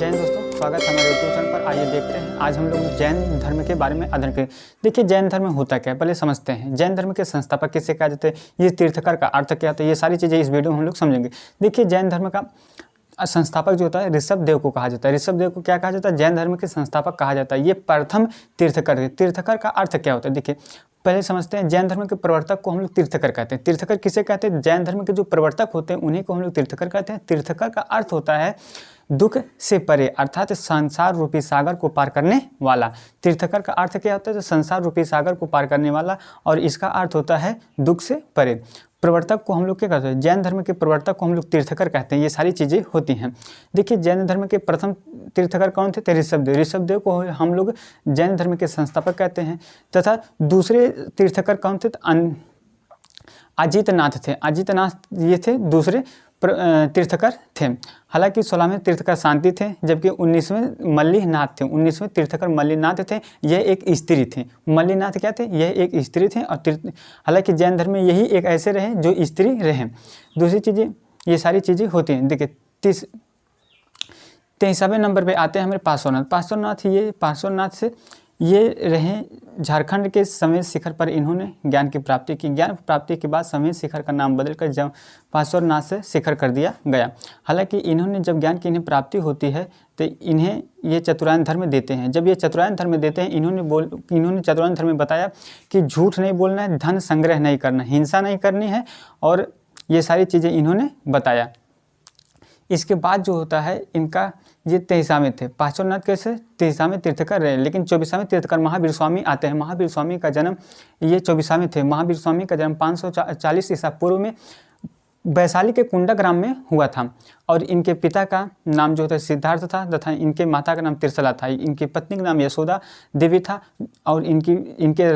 जय हिंद दोस्तों, स्वागत है हमारे यूट्यूब चैनल पर। आइए देखते हैं आज हम लोग जैन धर्म के बारे में अध्ययन करें। देखिए जैन धर्म होता क्या है पहले समझते हैं। जैन धर्म के संस्थापक किसे कहा जाता है, ये तीर्थकर का अर्थ क्या होता है, ये सारी चीज़ें इस वीडियो में हम लोग समझेंगे। देखिए जैन धर्म का संस्थापक जो होता है ऋषभ देव को कहा जाता है। ऋषभ देव को क्या कहा जाता है, जैन धर्म के संस्थापक कहा जाता है। ये प्रथम तीर्थकर है। तीर्थकर का अर्थ क्या होता है, देखिए पहले समझते हैं। जैन धर्म के प्रवर्तक को हम लोग तीर्थकर कहते हैं। तीर्थकर किसे कहते हैं, जैन धर्म के जो प्रवर्तक होते हैं उन्हीं को हम लोग तीर्थकर कहते हैं। तीर्थकर का अर्थ होता है दुख से परे, अर्थात संसार रूपी सागर को पार करने वाला। तीर्थकर का अर्थ क्या होता है, तो संसार रूपी सागर को पार करने वाला, और इसका अर्थ होता है दुख से परे। प्रवर्तक को हम लोग क्या कहते हैं, जैन धर्म के प्रवर्तक को हम लोग तीर्थकर कहते हैं। ये सारी चीज़ें होती हैं। देखिए जैन धर्म के प्रथम तीर्थकर कौन थे, तो ऋषभ देव। ऋषभ देव को हम लोग जैन धर्म के संस्थापक कहते हैं। तथा दूसरे तीर्थकर कौन थे, तो अजितनाथ थे। अजितनाथ ये थे दूसरे तीर्थकर थे। हालांकि 16वें तीर्थकर शांति थे, जबकि 19वें मल्लिनाथ थे। 19वें तीर्थकर मल्लिनाथ थे, यह एक स्त्री थे। मल्लिनाथ क्या थे, यह एक स्त्री थे। और हालांकि जैन धर्म में यही एक ऐसे रहे जो स्त्री रहे। दूसरी चीज़ें ये सारी चीज़ें होती हैं। देखिए 23वें नंबर पे आते हैं हमारे पार्श्वनाथ। पार्श्वनाथ से ये रहे झारखंड के समेत शिखर पर इन्होंने ज्ञान की प्राप्ति की। ज्ञान प्राप्ति के बाद समेत शिखर का नाम बदलकर जब पार्श्वनाथ से शिखर कर दिया गया। हालांकि इन्होंने जब ज्ञान की इन्हें प्राप्ति होती है तो इन्हें ये चतुरायन धर्म देते हैं। जब ये चतुरायन धर्म देते हैं, इन्होंने चतुरायन धर्म में बताया कि झूठ नहीं बोलना है, धन संग्रह नहीं करना, हिंसा नहीं करनी है, और ये सारी चीज़ें इन्होंने बताया। इसके बाद जो होता है इनका ये 23वें थे। पार्श्वनाथ कैसे 23वें तीर्थकर रहे, लेकिन 24वें तीर्थकर महावीर स्वामी आते हैं। महावीर स्वामी का जन्म ये 24वें थे। महावीर स्वामी का जन्म 540 ईसा पूर्व में वैशाली के कुंडा ग्राम में हुआ था। और इनके पिता का नाम जो था सिद्धार्थ था, तथा इनके माता का नाम त्रिशला था। इनकी पत्नी का नाम यशोदा देवी था, और इनके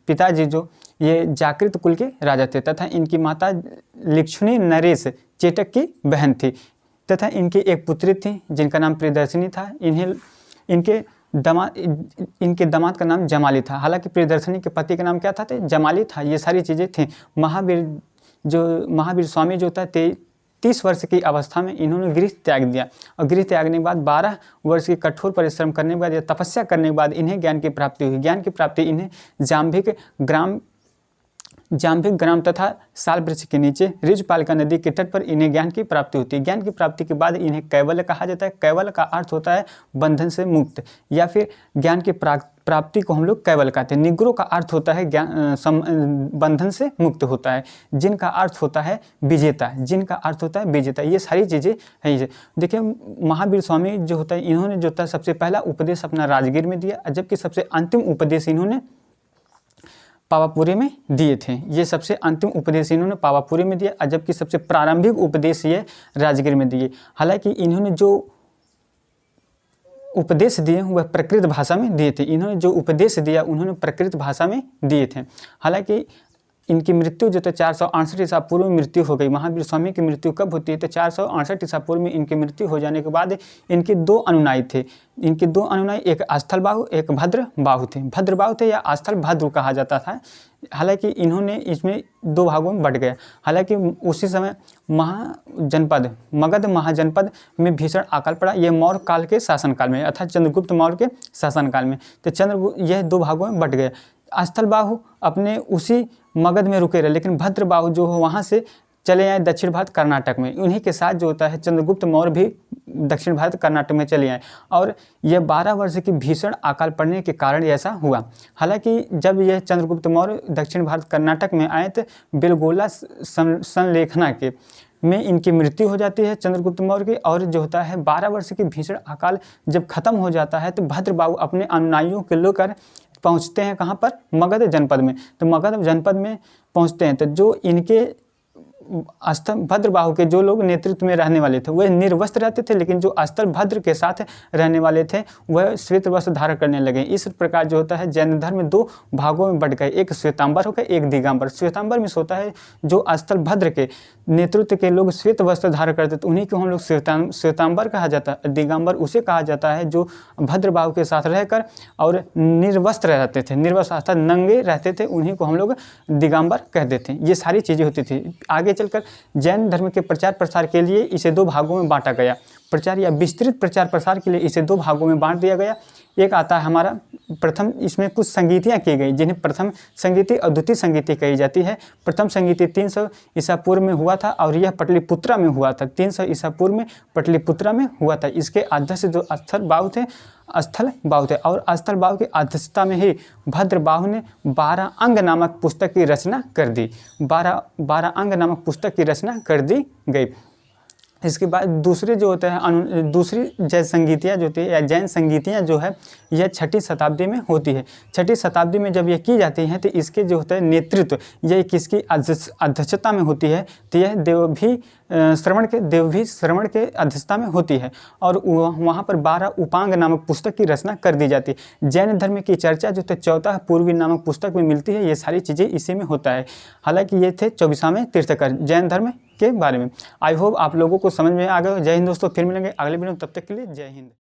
पिताजी जो ये जाकृत कुल के राजा थे, तथा इनकी माता लिक्ष्मी नरेश चेटक की बहन थी। तथा इनकी एक पुत्री थी जिनका नाम प्रियदर्शिनी था। इनके दामाद का नाम जमाली था। हालांकि प्रियदर्शिनी के पति का नाम क्या था, तो जमाली था। ये सारी चीज़ें थी। महावीर स्वामी जो था 30 वर्ष की अवस्था में इन्होंने गृह त्याग दिया, और गृह त्यागने के बाद 12 वर्ष की कठोर परिश्रम करने के बाद या तपस्या करने के बाद इन्हें ज्ञान की प्राप्ति हुई। ज्ञान की प्राप्ति इन्हें जाम्भिक ग्राम तथा साल वृक्ष के नीचे ऋजपालिका नदी के तट पर इन्हें ज्ञान की प्राप्ति होती है। ज्ञान की प्राप्ति के बाद इन्हें कैवल्य कहा जाता है। कैवल्य का अर्थ होता है बंधन से मुक्त, या फिर ज्ञान की प्राप्ति को हम लोग कैवल्य कहते हैं। निग्रो का अर्थ होता है बंधन से मुक्त होता है। जिनका अर्थ होता है विजेता, जिनका अर्थ होता है विजेता। ये सारी चीज़ें हैं। देखिए महावीर स्वामी जो होता है, इन्होंने जो था सबसे पहला उपदेश अपना राजगीर में दिया, जबकि सबसे अंतिम उपदेश इन्होंने पावापुरी में दिए थे। ये सबसे अंतिम उपदेश इन्होंने पावापुरी में दिया, जबकि सबसे प्रारंभिक उपदेश ये राजगीर में दिए। हालांकि इन्होंने जो उपदेश दिए वह प्राकृत भाषा में दिए थे। इन्होंने जो उपदेश दिया उन्होंने प्राकृत भाषा में दिए थे। हालांकि इनकी मृत्यु जो था 468 ईसा पूर्व में मृत्यु हो गई। महावीर स्वामी की मृत्यु कब होती है, तो 468 ईसा पूर्व में इनकी मृत्यु हो जाने के बाद इनके 2 अनुयायी थे। इनके 2 अनुयायी, एक आस्थल बाहु एक भद्र बाहु थे। भद्र बाहु थे या आस्थल भद्र कहा जाता था। हालांकि इन्होंने इसमें 2 भागों में बट गया। हालांकि उसी समय मगध महाजनपद में भीषण अकाल पड़ा। ये मौर्य काल के शासनकाल में, अर्थात चंद्रगुप्त मौर्य के शासनकाल में। तो यह 2 भागों में बट गए। आस्थल बाहु अपने उसी मगध में रुके रहे, लेकिन भद्र बाहु जो हो वहाँ से चले आए दक्षिण भारत कर्नाटक में। उन्हीं के साथ जो होता है चंद्रगुप्त मौर्य भी दक्षिण भारत कर्नाटक में चले आए, और यह 12 वर्ष की भीषण अकाल पड़ने के कारण ऐसा हुआ। हालांकि जब यह चंद्रगुप्त मौर्य दक्षिण भारत कर्नाटक में आए तो बेलगोला संलेखना के में इनकी मृत्यु हो जाती है चंद्रगुप्त मौर्य की। और जो होता है 12 वर्ष की भीषण अकाल जब खत्म हो जाता है तो भद्र बाहु अपने अनुयायियों को लेकर पहुंचते हैं कहाँ पर, मगध जनपद में। तो मगध जनपद में पहुंचते हैं तो जो इनके भद्र बाहु के जो लोग नेतृत्व में रहने वाले थे वह निर्वस्त्र रहते थे, लेकिन जो अस्त्र भद्र के साथ रहने वाले थे वह श्वेत वस्त्र धारण करने लगे। इस प्रकार जो होता है जैन धर्म में 2 भागों में बट गए, एक श्वेतांबर हो गया, एक दिगंबर। श्वेतांबर में होता है जो अस्त्र भद्र के नेतृत्व के लोग श्वेत वस्त्र धारण करते थे, उन्हीं को हम लोग श्वेतांबर कहा जाता है। दिगंबर उसे कहा जाता है जो भद्र बाहु के साथ रहकर और निर्वस्त्र रहते थे, निर्वस्त्र अर्थात नंगे रहते थे, उन्हीं को हम लोग दिगंबर कहते थे। ये सारी चीज़ें होती थी। आगे चलकर जैन धर्म के प्रचार प्रसार के लिए इसे 2 भागों में बांटा गया। प्रचार या विस्तृत प्रचार प्रसार के लिए इसे 2 भागों में बांट दिया गया। एक आता है हमारा प्रथम, इसमें कुछ संगीतियाँ की गई जिन्हें प्रथम संगीति और द्वितीय संगीति कही जाती है। प्रथम संगीति 300 ईसा पूर्व में हुआ था और यह पटलिपुत्रा में हुआ था। 300 ईसा पूर्व में पटलिपुत्रा में हुआ था। इसके अध्यक्ष जो स्थल बाहु थे और स्थल बाहु की अध्यक्षता में ही भद्र बाहु ने 12 अंग नामक पुस्तक की रचना कर दी। 12 अंग नामक पुस्तक की रचना कर दी गई। इसके बाद दूसरे जो होते हैं दूसरी जैन संगीतियाँ जो होती है या जैन संगीतियाँ जो है यह 6ठी शताब्दी में होती है। 6ठी शताब्दी में जब यह की जाती हैं तो इसके जो होता है नेतृत्व यह किसकी अध्यक्षता में होती है, तो यह देवभी श्रवण के अध्यक्षता में होती है और वहाँ पर 12 उपांग नामक पुस्तक की रचना कर दी जाती है। जैन धर्म की चर्चा जो चौथा पूर्वी नामक पुस्तक में मिलती है। ये सारी चीज़ें इसी में होता है। हालांकि ये थे 24वें तीर्थंकर जैन धर्म के बारे में। आई होप आप लोगों को समझ में आ गया। जय हिंद दोस्तों, फिर मिलेंगे अगले वीडियो में, तब तक के लिए जय हिंद।